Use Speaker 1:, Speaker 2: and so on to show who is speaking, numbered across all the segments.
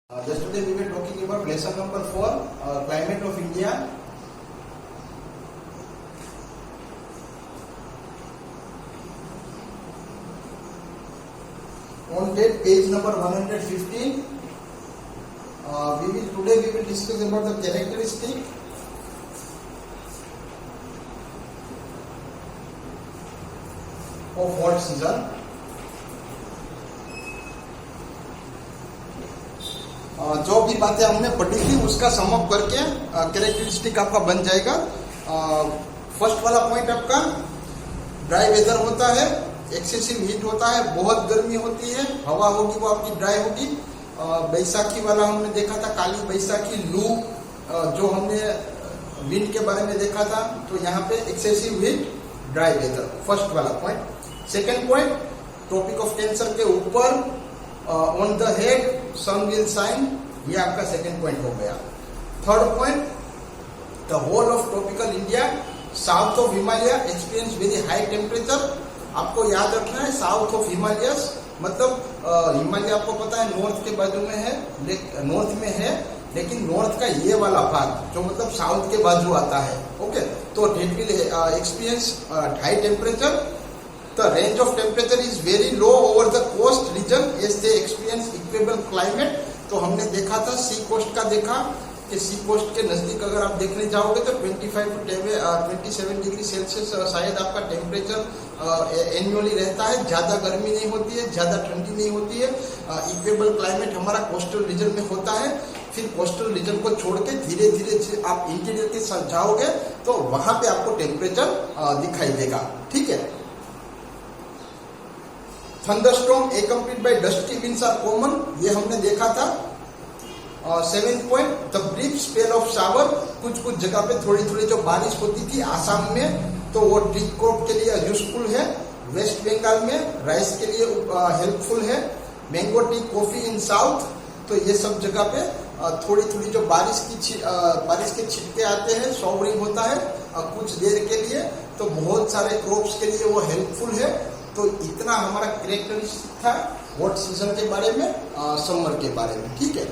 Speaker 1: Yesterday we were talking about lesson number 4, climate of India. On that page number 115, today we will discuss about the characteristic of hot season. जो भी बातें हमने पढ़ी थी उसका sum up करके characteristic आपका बन जाएगा। फर्स्ट वाला पॉइंट आपका ड्राई वेदर होता है, एक्सेसिव हीट होता है, बहुत गर्मी होती है, हवा होगी वो आपकी ड्राई होगी। बैसाखी वाला हमने देखा था, काली बैसाखी, लू, जो हमने विंड के बारे में देखा था। तो यहाँ पे excessive heat, dry weather, first वाला point. Second point, Tropic of Cancer के ऊपर on the head sun will shine, ये आपका सेकेंड पॉइंट हो गया। Third point, the whole of tropical India south of Himalaya experience very high temperature. आपको याद रखना है साउथ ऑफ हिमालयस मतलब हिमालय आपको पता है नॉर्थ के बाजू में है, नॉर्थ में है, लेकिन नॉर्थ का ये वाला भाग जो मतलब साउथ के बाजू आता है। ओके, तो that will experience high temperature. The range of temperature is very low over the coast region as they experience equable climate। तो हमने देखा था सी कोस्ट का, देखा कि सी कोस्ट के नजदीक अगर आप देखने जाओगे तो 25 to 27 डिग्री सेल्सियस शायद आपका टेम्परेचर एनुअली रहता है। ज्यादा गर्मी नहीं होती है, ज्यादा ठंडी नहीं होती है। इक्वेबल क्लाइमेट हमारा कोस्टल रीजन में होता है। फिर कोस्टल रीजन को छोड़ के धीरे धीरे आप इंटीरियर के साथ जाओगे तो वहां पे आपको टेम्परेचर दिखाई देगा। ठीक है। Thunderstorm accompanied by dusty winds are common, ये हमने देखा था। 7th point, the brief spell of shower, कुछ कुछ जगह पे थोड़ी थोड़ी जो बारिश होती थी आसाम में, तो वो ट्री क्रॉप के लिए यूजफुल है। वेस्ट बंगाल में राइस के लिए हेल्पफुल है। Mango T, coffee in south, तो ये सब जगह पे थोड़ी थोड़ी जो बारिश के छिटके आते हैं, शॉवरिंग होता है कुछ देर के लिए, तो बहुत सारे क्रॉप्स के लिए वो हेल्पफुल है। तो इतना हमारा कैरेक्टरिस्टिक था हॉट सीजन के बारे में, समर के बारे में। ठीक है।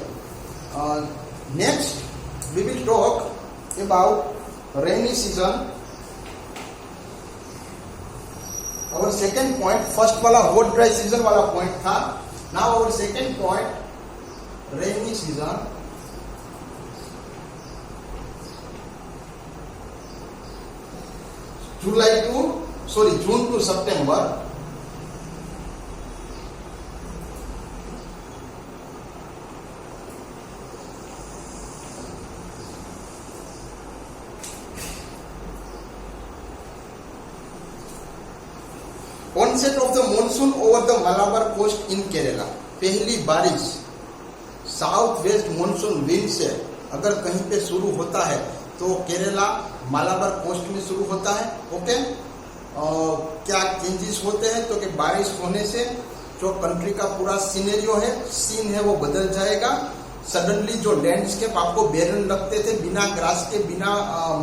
Speaker 1: Next we will talk about rainy season. और सेकेंड पॉइंट, फर्स्ट वाला हॉट ड्राई सीजन वाला पॉइंट था। नाउ और second point, rainy season. June to September. Onset of the monsoon over the Malabar coast in Kerala। पहली बारिश south west monsoon wind से अगर कहीं पे शुरू होता है तो केरला मालाबार कोस्ट में शुरू होता है। ओके, क्या चेंजेस होते हैं तो कि बारिश होने से जो कंट्री का पूरा सीन है वो बदल जाएगा। सडनली जो लैंडस्केप आपको बेरन लगते थे, बिना ग्रास के, बिना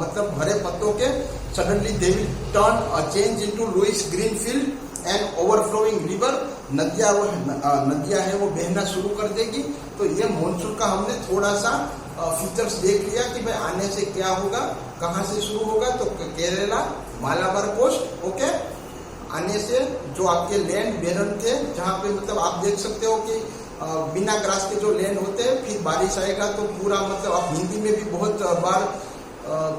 Speaker 1: मतलब हरे पत्तों के, suddenly they will turn change into lush green field and overflowing river. नदियां है वो बहना शुरू कर देगी। तो ये मॉनसून का हमने थोड़ा सा फीचर्स देख लिया कि भाई आने से क्या होगा, कहाँ से शुरू होगा। तो केरला मालाबार कोस्ट, ओके, आने से जो आपके लैंड बेरन थे, जहाँ पे मतलब आप देख सकते हो कि बिना ग्रास के जो लैंड होते हैं, फिर बारिश आएगा तो पूरा मतलब आप हिंदी में भी बहुत बार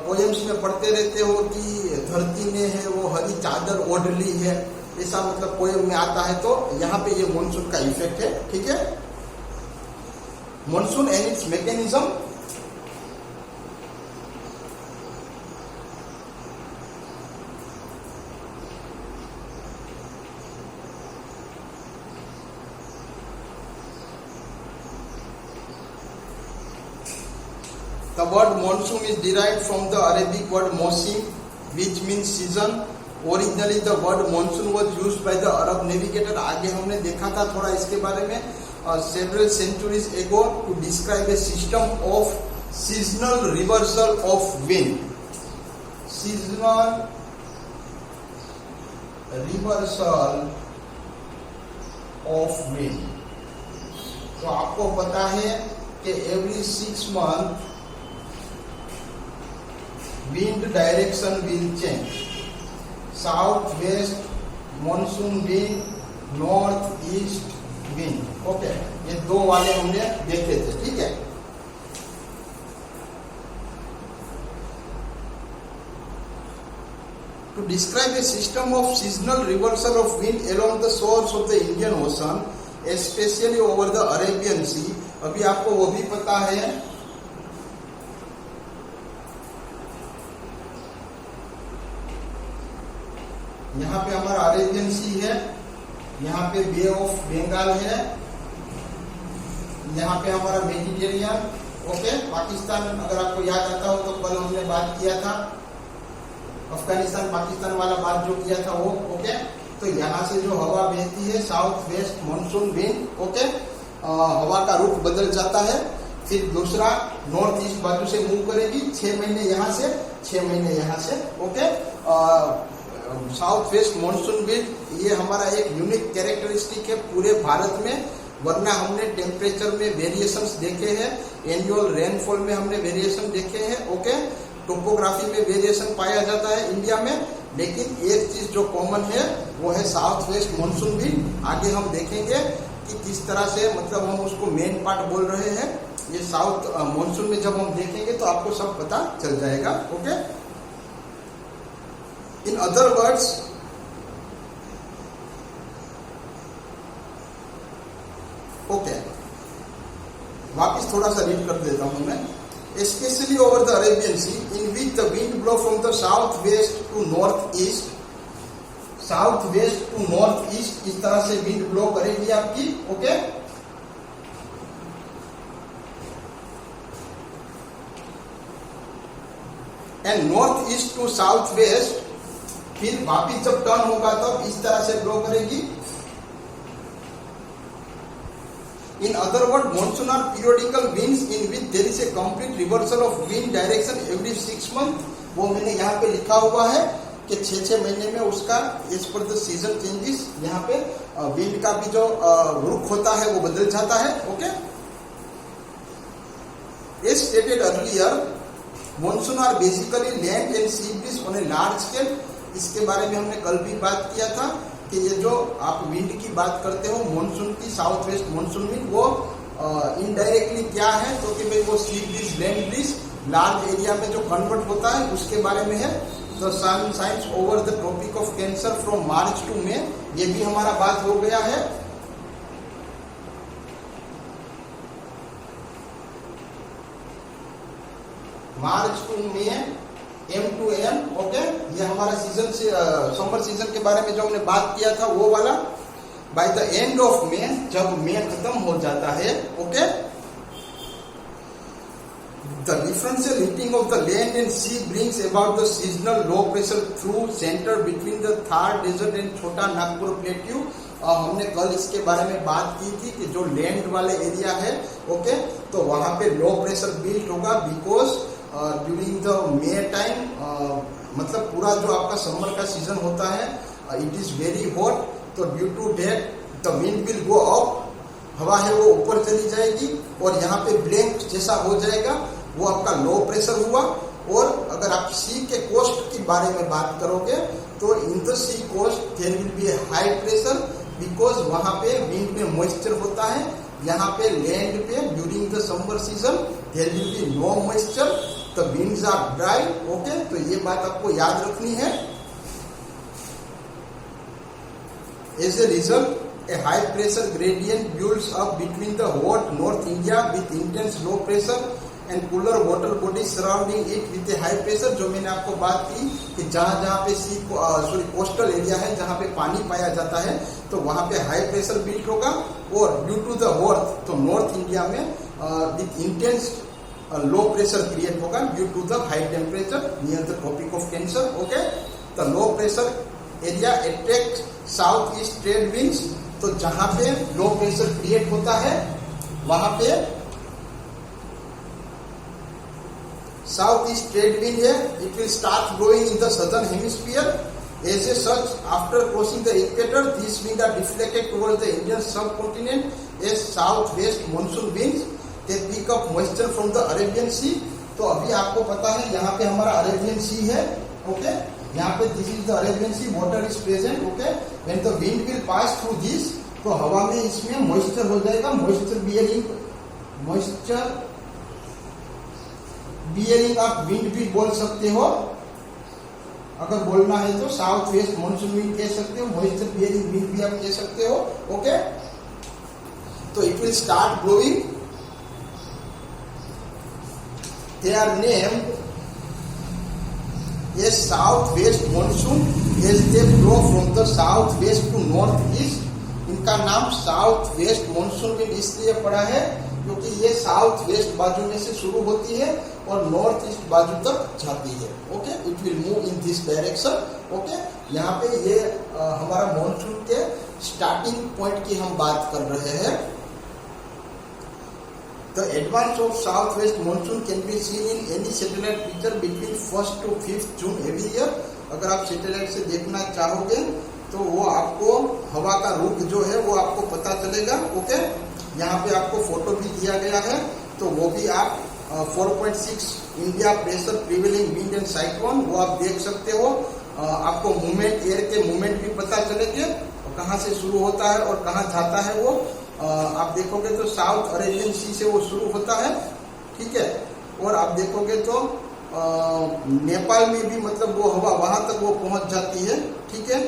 Speaker 1: पोएम्स में पढ़ते रहते हो कि धरती में है वो हरी चादर ओढ़ ली है, ऐसा मतलब पोएम में आता है। तो यहाँ पे ये मॉनसून का इफेक्ट है। ठीक है। Monsoon and it's mechanism. The word monsoon is derived from the Arabic word mosim, which means season. Originally the word monsoon was used by the Arab navigator। आगे हमने देखा था थोड़ा इसके बारे में, several centuries ago to describe a system of seasonal reversal of wind। Seasonal reversal of wind। तो आपको पता है कि every 6 month wind direction will change. South west monsoon wind, north east wind. Okay, ये दो वाले हमने देखे थे. ठीक है. To describe a system of seasonal reversal of wind along the shores of the Indian Ocean, especially over the Arabian Sea. अभी आपको वो भी पता है. यहाँ पे हमारा अरेबियन सी है, यहाँ पे बे ऑफ बंगाल है, यहाँ पे हमारा मेडिटेरियन. ओके, पाकिस्तान अगर आपको याद आता हो तो कल हमने बात किया था अफगानिस्तान पाकिस्तान वाला बात जो किया था वो. ओके, तो यहाँ से जो हवा बहती है south west monsoon wind. Okay, हवा का रुख बदल जाता है. फिर दूसरा नॉर्थ ईस्ट बाजू से मूव करेगी. 6 महीने यहाँ से, 6 महीने यहाँ से. Okay, south west monsoon wind ये हमारा एक यूनिक कैरेक्टरिस्टिक है पूरे भारत में. वरना हमने टेम्परेचर में वेरिएशंस देखे हैं, एनुअल रेनफॉल में हमने वेरिएशन देखे हैं. ओके, टोपोग्राफी में वेरिएशन पाया जाता है इंडिया में, लेकिन एक चीज जो कॉमन है वो है साउथ वेस्ट मॉनसून विंड. आगे हम देखेंगे कि किस तरह से मतलब हम उसको मेन पार्ट बोल रहे हैं. ये साउथ मॉनसून में जब हम देखेंगे तो आपको सब पता चल जाएगा. Okay, in other words okay, वापिस थोड़ा सा रीड कर देता हूं मैं. Especially over the Arabian Sea, in which the wind blow from the southwest to northeast, southwest to northeast, इस तरह से विंड ब्लो करेगी आपकी. Okay, and north east to south west, फिर वापिस जब टर्न होगा तब इस तरह से ब्लो करेगी. In other words, monsoon are periodical winds in which there is a complete reversal of wind direction every 6 months. वो मैंने यहाँ पे लिखा हुआ है कि 6 महीने में उसका as per the season changes यहाँ पे विंड का भी जो रुख होता है वो बदल जाता है. Okay, as stated earlier, monsoon are basically land and sea breeze on a large scale. इसके बारे में हमने कल भी बात किया था कि ये जो आप विंड की बात करते हो मॉनसून की, साउथ वेस्ट मॉनसून विंड, वो इनडायरेक्टली क्या है तो कि भाई वो sea breeze, land breeze large area में जो कन्वर्ट होता है उसके बारे में है. The sun shines over the Tropic of Cancer from March to May, ये भी हमारा बात हो गया है. March to May, M to M. Okay, ये हमारा सीजन से समर सीजन के बारे में जो हमने बात किया था वो वाला. By the end of May, जब मे खत्म हो जाता है. Okay, the differential heating of the land and sea brings about the seasonal low pressure through centre between the Thar desert and Chota Nagpur plateau. हमने कल इसके बारे में बात की थी कि जो लैंड वाले एरिया है, ओके, तो वहां पे लो प्रेशर बिल्ट होगा because during the May time, मतलब पूरा जो आपका समर का सीजन होता है इट इज वेरी हॉट. तो due to that the wind will go up, हवा है वो ऊपर चली जाएगी और यहाँ पे ब्लैंक जैसा हो जाएगा, वो आपका लो प्रेशर हुआ. और अगर आप सी के कोस्ट के बारे में बात करोगे तो in the sea coast there will be high pressure because वहां पे विंड में मॉइस्चर होता है. यहाँ पे लैंड पे during the summer season there will be no moisture, the winds are dry. Okay, तो ये बात आपको याद रखनी है. As a result a high pressure gradient builds up between the hot North India with intense low pressure and cooler water bodies surrounding it with a high pressure. जो मैंने आपको बात की कि जहाँ पे कोस्टल एरिया है जहाँ पे पानी पाया जाता है तो वहाँ पे हाई प्रेशर बिल्ट होगा. और ड्यू टू द नॉर्थ, तो नॉर्थ इंडिया में with intense low pressure create होगा due to the high temperature near the Tropic of Cancer. Okay, the low pressure area attract south east trade winds. तो जहां पे low pressure create होता है वहां पे साउथ ईस्ट ट्रेड विंड है. It will start blowing in the southern hemisphere. As a such, after crossing the equator, these winds are deflected towards the Indian subcontinent as southwest monsoon winds that pick up moisture from the Arabian Sea। तो अभी आपको पता है यहाँ पे हमारा Arabian सी है, okay, यहाँ पे this is the Arabian sea, water is present, okay, when the wind will pass through this, तो हवा में इसमें मॉइस्चर हो जाएगा, मॉइस्चर बियरिंग आप विंड भी बोल सकते हो, अगर बोलना है तो साउथ वेस्ट मॉनसून विंड कह सकते हो, मॉइस्चर बियरिंग विंड भी आप कह सकते हो, ओके। तो it will start blowing, they are named as south west monsoon as they blow from the south west to north east. इनका नाम साउथ वेस्ट मॉनसून विंड इसलिए पड़ा है क्योंकि ये साउथ वेस्ट बाजू में से शुरू होती है और नॉर्थ ईस्ट बाजू तक जाती है, okay. It will move in this direction, okay. यहाँ पे ये हमारा मॉनसून के स्टार्टिंग पॉइंट की हम बात कर रहे हैं। The advance of south west monsoon can be seen in any satellite picture between 1st to 5th June every year. अगर आप सैटेलाइट से देखना चाहोगे तो वो आपको हवा का रुख जो है वो आपको पता चलेगा, ओके। यहाँ पे आपको फोटो भी दिया गया है, तो वो भी आप 4.6 India pressure prevailing wind and cyclone वो आप देख सकते हो। आपको मूवमेंट, एयर के मूवमेंट भी पता चलेंगे, कहाँ से शुरू होता है और कहाँ जाता है वो। आप देखोगे तो साउथ अरेबियन सी से वो शुरू होता है, ठीक है। और आप देखोगे तो नेपाल में भी मतलब वो हवा वहां तक वो पहुंच जाती है, ठीक है।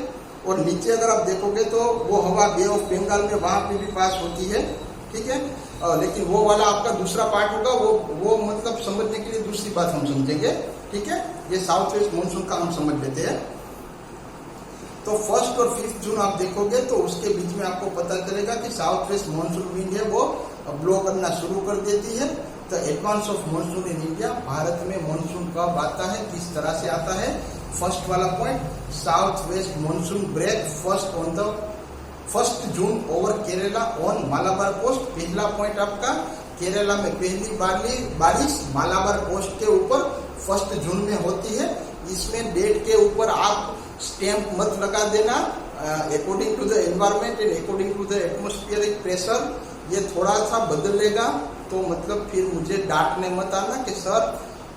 Speaker 1: और नीचे अगर आप देखोगे तो वो हवा बे ऑफ बंगाल में वहां पे भी पास होती है, ठीक है। लेकिन वो वाला आपका दूसरा पार्ट होगा, वो मतलब समझने के लिए दूसरी बात हम समझेंगे, ठीक है। ये साउथ वेस्ट मॉनसून का हम समझ लेते हैं। तो 1st और 5th जून आप देखोगे तो उसके बीच में आपको पता चलेगा कि साउथ वेस्ट मॉनसून विंड है वो ब्लो करना शुरू कर देती है। तो advance of monsoon in India, Bharat में मॉनसून कब आता है, किस तरह से आता है। फर्स्ट वाला point, south west monsoon break first June over Kerala on Malabar coast. पहला पॉइंट आपका, केरला में पहली बारिश मालाबार कोस्ट के ऊपर 1st जून में होती है। इसमें डेट के ऊपर आप स्टैंप मत लगा देना, according to the environment and according to the atmospheric pressure ये थोड़ा सा बदलेगा, तो मतलब फिर मुझे डांटने मत आना कि सर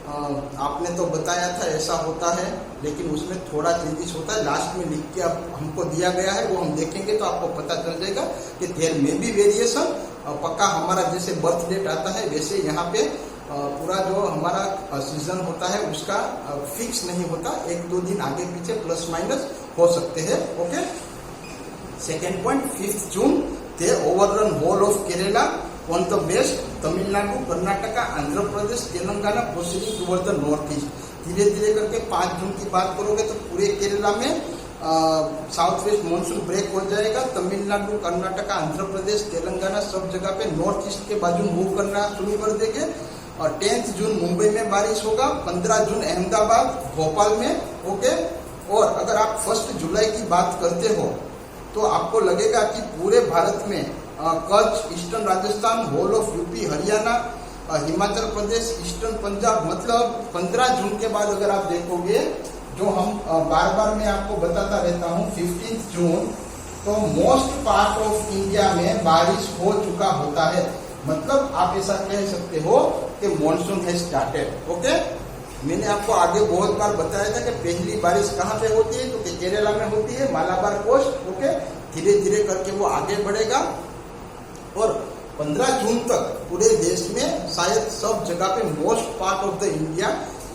Speaker 1: आपने तो बताया था ऐसा होता है, लेकिन उसमें थोड़ा चेंजेस होता है। लास्ट में लिख के अब हमको दिया गया है, वो हम देखेंगे तो आपको पता चल जाएगा कि देयर में भी वेरिएशन। पक्का हमारा जैसे बर्थ डेट आता है वैसे यहाँ पे पूरा जो हमारा सीजन होता है उसका फिक्स नहीं होता, 1-2 दिन आगे पीछे प्लस माइनस हो सकते हैं, okay. Second point, 5th June they overrun whole of Kerala on the west, Tamil Nadu, Karnataka, Andhra Pradesh, Telangana proceeding toward the north east. धीरे धीरे करके 5 जून की बात करोगे तो पूरे केरला में साउथ वेस्ट मॉनसून ब्रेक हो जाएगा। तमिलनाडु, कर्नाटका, आंध्र प्रदेश, तेलंगाना सब जगह पे नॉर्थ ईस्ट के बाजू मूव करना शुरू कर देंगे। और 10th जून मुंबई में बारिश होगा, 15 जून अहमदाबाद, भोपाल में, ओके। और अगर आप 1 जुलाई की बात करते हो तो आपको लगेगा कि पूरे भारत में Kutch, eastern Rajasthan, whole of UP, Haryana, Himachal Pradesh, eastern Punjab, मतलब 15 जून के बाद अगर आप देखोगे, जो हम बार बार मैं आपको बताता रहता हूँ, 15th जून तो मोस्ट पार्ट ऑफ इंडिया में बारिश हो चुका होता है। मतलब आप ऐसा कह सकते हो कि मॉनसून है स्टार्टेड, ओके। मैंने आपको आगे बहुत बार बताया था कि पहली बारिश कहाँ पे होती है, तो केरला में होती है, मालाबार कोस्ट, ओके। धीरे धीरे करके वो आगे बढ़ेगा और 15 जून तक पूरे देश में शायद सब जगह पे most part of the India,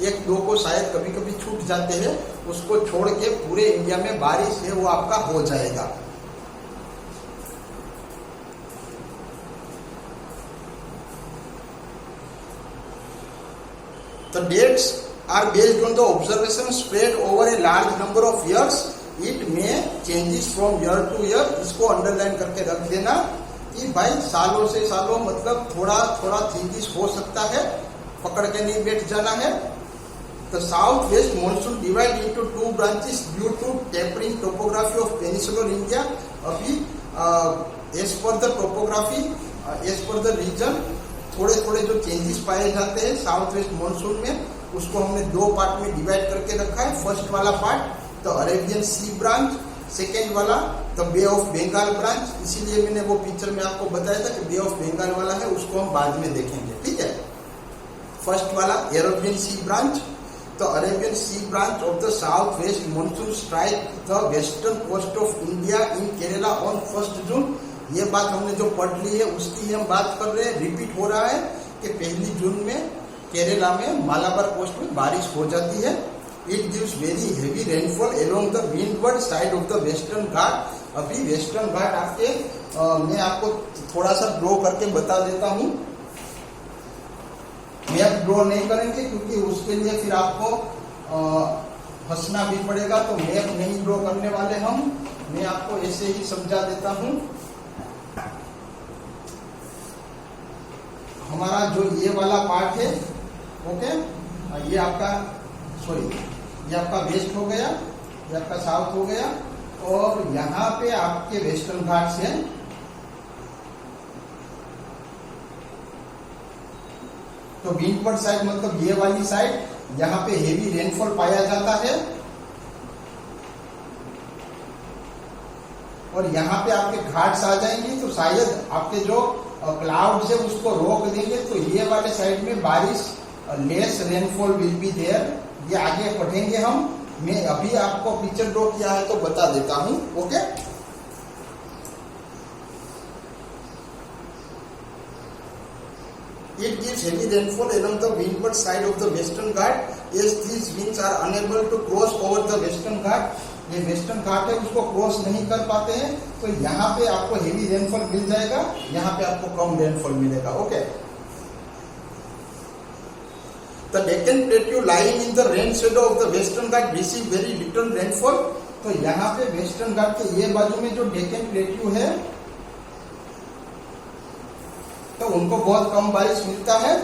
Speaker 1: 1-2 को शायद कभी कभी छूट जाते हैं, उसको छोड़ के पूरे इंडिया में बारिश है वो आपका हो जाएगा। The dates are based on the observation spread over a large number of years. It may changes from year to year. इसको अंडरलाइन करके रख देना कि भाई सालों से सालों मतलब थोड़ा थोड़ा चेंजेस हो सकता है, पकड़ के नहीं बैठ जाना है। The south west monsoon divide into 2 branches due to tapering topography of peninsular India. अभी as per the topography, as per the region थोड़े थोड़े जो चेंजेस पाए जाते हैं साउथ वेस्ट मॉनसून में, उसको हमने 2 पार्ट में डिवाइड करके रखा है। फर्स्ट वाला part the Arabian sea branch, second वाला तो बे ऑफ बंगाल ब्रांच, इसीलिए मैंने वो पिक्चर में आपको बताया था कि बे ऑफ बंगाल वाला है, उसको हम बाद में देखेंगे, ठीक है। फर्स्ट वाला अरेबियन सी ब्रांच, तो Arabian sea branch of the south west monsoon strike the western coast of India in Kerala on 1 June. ये बात हमने जो पढ़ ली है उसकी हम बात कर रहे हैं, रिपीट हो रहा है कि 1 जून में केरला में मालाबार कोस्ट में बारिश हो जाती है। It gives very heavy rainfall along the windward side of the western Ghat. अभी वेस्टर्न घाट आपके मैं आपको थोड़ा सा ड्रॉ करके बता देता हूं। मैप ड्रॉ नहीं करेंगे क्योंकि उसके लिए फिर आपको हंसना भी पड़ेगा, तो मैप नहीं ड्रॉ करने वाले हम, मैं आपको ऐसे ही समझा देता हूं। हमारा जो ये वाला पार्ट है, ओके, ये आपका ये आपका वेस्ट हो गया, ये आपका साउथ हो गया, और यहाँ पे आपके वेस्टर्न घाट से तो विंडवर्ड साइड मतलब ये वाली साइड, यहाँ पे हेवी रेनफॉल पाया जाता है, और यहाँ पे आपके घाट्स आ जाएंगे तो शायद आपके जो क्लाउड से उसको रोक देंगे, तो ये वाले साइड में बारिश less rainfall will be there. ये आगे पढ़ेंगे हम, मैं अभी आपको पिक्चर ड्रॉ किया है तो बता देता हूं, okay. It gives heavy rainfall along the windward side of the western Ghat as these winds are unable to cross over the western Ghat। ये वेस्टर्न घाट है उसको क्रॉस नहीं कर पाते हैं, तो यहाँ पे आपको हेवी रेनफॉल मिल जाएगा, यहाँ पे आपको कम रेनफॉल मिलेगा, okay. The Deccan Plateau lying in the rain shadow of the western Ghat receive very little rainfall। तो यहाँ पे वेस्टर्न घाट के ये बाजू में जो डेक्कन प्लेट्यू है तो उनको बहुत कम बारिश मिलता है।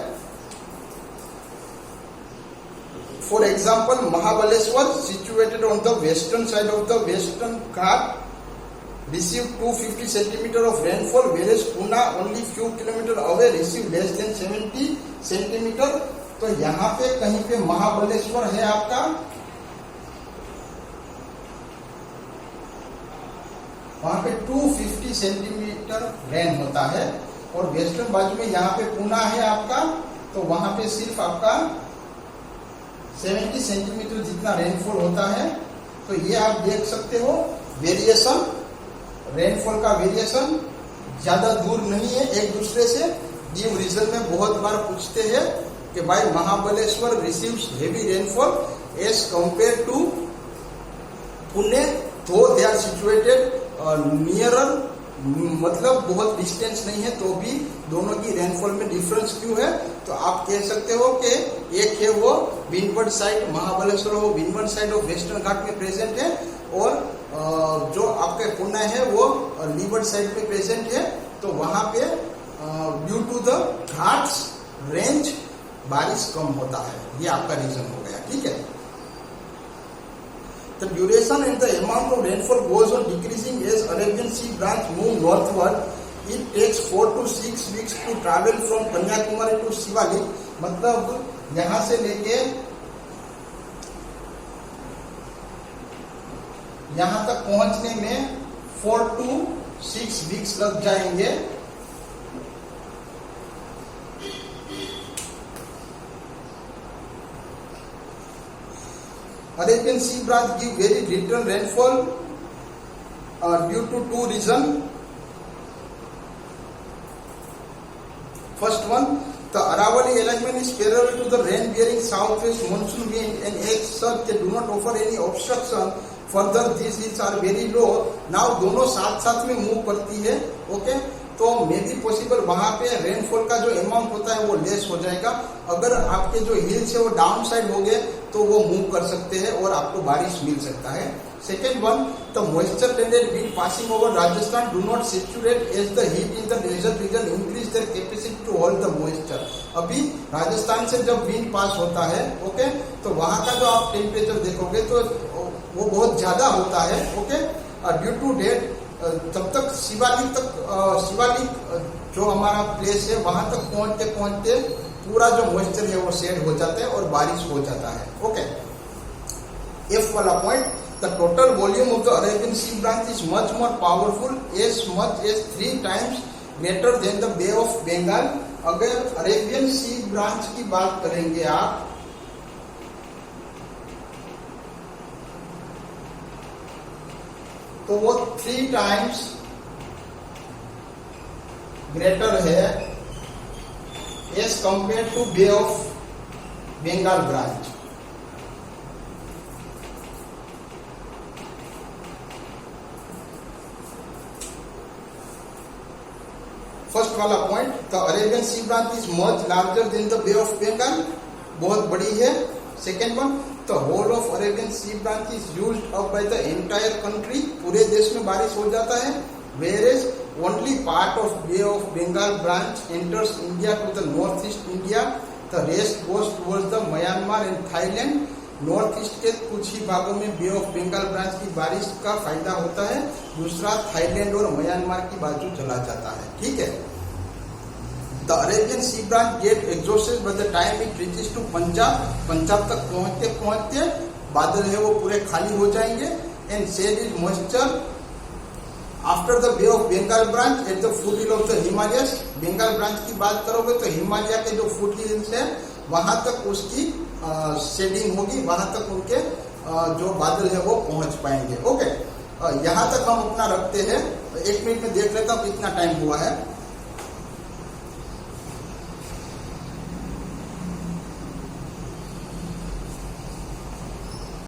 Speaker 1: For example Mahabaleshwar situated on the western side of the western Ghat receive 250 centimetre of rainfall, whereas Pune only few kilometre away receive less than 70 centimetre. तो यहाँ पे कहीं पे महाबलेश्वर है आपका, वहां पे 250 सेंटीमीटर रेन होता है, और वेस्टर्न बाजू में यहाँ पे पुणे है आपका, तो वहां पे सिर्फ आपका 70 सेंटीमीटर जितना रेनफॉल होता है। तो ये आप देख सकते हो वेरिएशन, रेनफॉल का वेरिएशन ज्यादा दूर नहीं है एक दूसरे से। ड्यू रीजन में बहुत बार पूछते हैं कि भाई Mahabaleshwar receives heavy rainfall as compare to Pune, तो दे आर सिचुएटेड नियरर, मतलब बहुत डिस्टेंस नहीं है, तो भी दोनों की रेनफॉल में डिफरेंस क्यों है। तो आप कह सकते हो कि एक है वो विंडवर्ड साइड, महाबलेश्वर वो विंडवर्ड साइड ऑफ वेस्टर्न घाट में प्रेजेंट है, और जो आपके पुणे है वो लीवर्ड साइड में प्रेजेंट है। तो वहां पे due to the Ghats range बारिश कम होता है, ये आपका रीजन हो गया, ठीक है। The duration and the amount of rainfall goes on decreasing as Arabian Sea branch move northward. It takes 4 to 6 weeks to travel from Kanyakumari to Shivalik। मतलब यहाँ से लेके यहाँ तक पहुंचने में 4 to 6 वीक्स लग जाएंगे। Arabian Sea branch give very little rainfall due to 2 reasons. First one, the Aravalli alignment is parallel to the rain-bearing southwest monsoon wind, and as such they do not offer any obstruction. Further, these hills are very low. Now दोनों साथ साथ में move करती है, okay. तो may be possible वहां पे rainfall का जो अमाउंट होता है वो लेस हो जाएगा। अगर आपके जो हिल्स है वो डाउन साइड हो गए तो वो मूव कर सकते हैं और आपको बारिश मिल सकता है। Second one, the moisture laden wind passing over Rajasthan do not saturate as the heat in the desert region increase their capacity to hold the moisture. अभी राजस्थान से जब विंड पास होता है, ओके, तो वहां का जो आप टेम्परेचर देखोगे तो वो बहुत ज्यादा होता है, ओके। ड्यू टू डेट तब तक शिवालिक जो हमारा प्लेस है वहां तक पहुंचते पहुंचते पूरा जो मॉइस्चर है वो शेड हो जाता है और बारिश हो जाता है, ओके। एफ वाला point, The total volume of the Arabian Sea branch is much more powerful, as much as 3 times greater than the Bay of Bengal. अगर अरेबियन सी ब्रांच की बात करेंगे आप, तो वो 3 टाइम्स ग्रेटर है as compare to bay of Bengal branch. First वाला point, the Arabian sea branch is much larger than the bay of Bengal, बहुत बड़ी है। Second one, the whole of Arabian sea branch is used up by the entire country, पूरे देश में बारिश हो जाता है। Whereas only part of bay of Bengal branch enters India to the north east India, the rest goes towards the Myanmar and Thailand. North east के कुछ ही भागों में बे ऑफ बंगाल ब्रांच की बारिश का फायदा होता है, दूसरा थाईलैंड और म्यांमार की बाजू चला जाता है। ठीक है। The Arabian sea branch get exhausted by the time it reaches to Punjab, Punjab तक पहुंचते पहुंचते बादल है वो पूरे खाली हो जाएंगे। And shed is moisture after the bay of Bengal branch at the foot hill of the Himalayas. Bengal branch की बात करोगे तो हिमालय के जो फुट हिल्स है वहां तक उसकी शेडिंग होगी, वहां तक उनके जो बादल है वो पहुंच पाएंगे। ओके, यहाँ तक हम अपना रखते हैं। 1 मिनट में देख लेता हूँ कितना टाइम हुआ है।